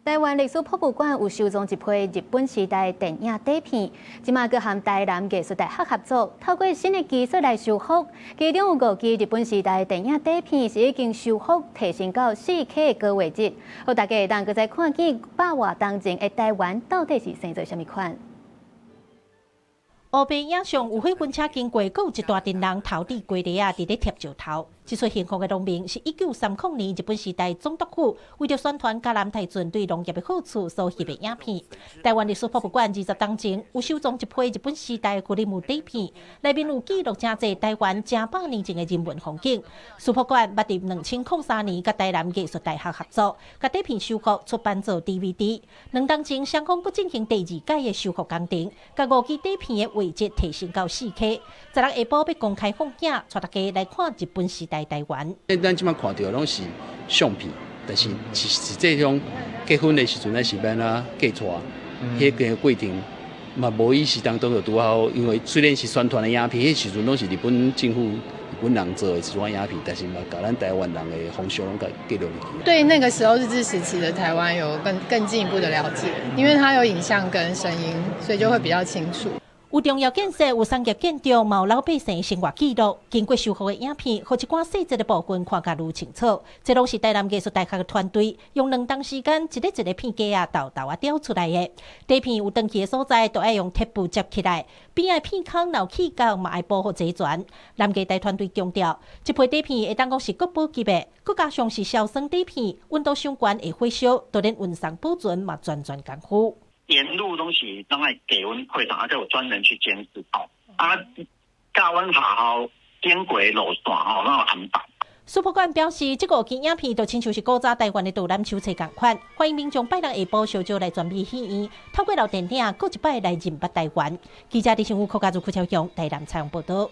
台灣歷史博物館有收藏一批日本時代電影底片，即馬閣和台南藝術大學合作，透過新的技術來修復。其中有5支日本時代電影底片是已經修復提升到4K 的高畫質，互大家會當閣再看見100多年前的台灣到底是生做啥物款。烏白影像有火軍車經過，還有一大群人頭戴雞笠啊，佇咧貼石頭。這出幸福的農民是1930年日本時代總督府為了宣傳嘉南台船對農業的好處所翕的影片。台灣歷史博物館20年前有收藏一批日本時代古人物底片，內面有記錄真濟台灣正100年前的人文風景。史博館捌佇2003年甲台南藝術大學合作，甲底片修復出版做 DVD。2年前雙方佫進行第2屆的修復工程，甲5支底片的畫質提升到4K。16下晡要公開放映，帶大家來看日本時代台灣。咱即馬看到攏是相片，但是實際上結婚的時陣，咱是免啊嫁娶，迄個過程嘛無意識當中就拄好。因為雖然是宣傳的影片，迄時陣攏是日本政府、日本人做的一種影片，但是嘛，甲咱台灣人的風俗攏甲記錄入去。對那個時候日治時期的台灣有更進一步的了解，因為它有影像跟聲音，所以就會比較清楚。有重要建設、有商業建築、嘛有老百姓的生活記錄，經過修復的影片，和一寡細節的部分看甲愈清楚。這攏是台南藝術大學的團隊用2天時間，一個片架啊、豆豆啊雕出來的。底片有斷去的所在，都愛用貼布接起來，邊愛片孔若有起角，嘛愛保護齊全。南藝大團隊強調，這批底片會當講是國寶級的，佮加上是硝酸底片，溫度上懸會火燒，都連溫送保存嘛全功夫。沿路東西都愛給溫會場，而且有專人去監視哦。加溫下後，電軌路線哦，那有安排。史博館表示，這5支影片就親像是古早台灣的導覽手冊同款，歡迎民眾拜六下晡小招來全美戲院，透過老電影，閣一擺來認捌台灣。記者李成武、柯家珠、邱超雄台南採訪報道。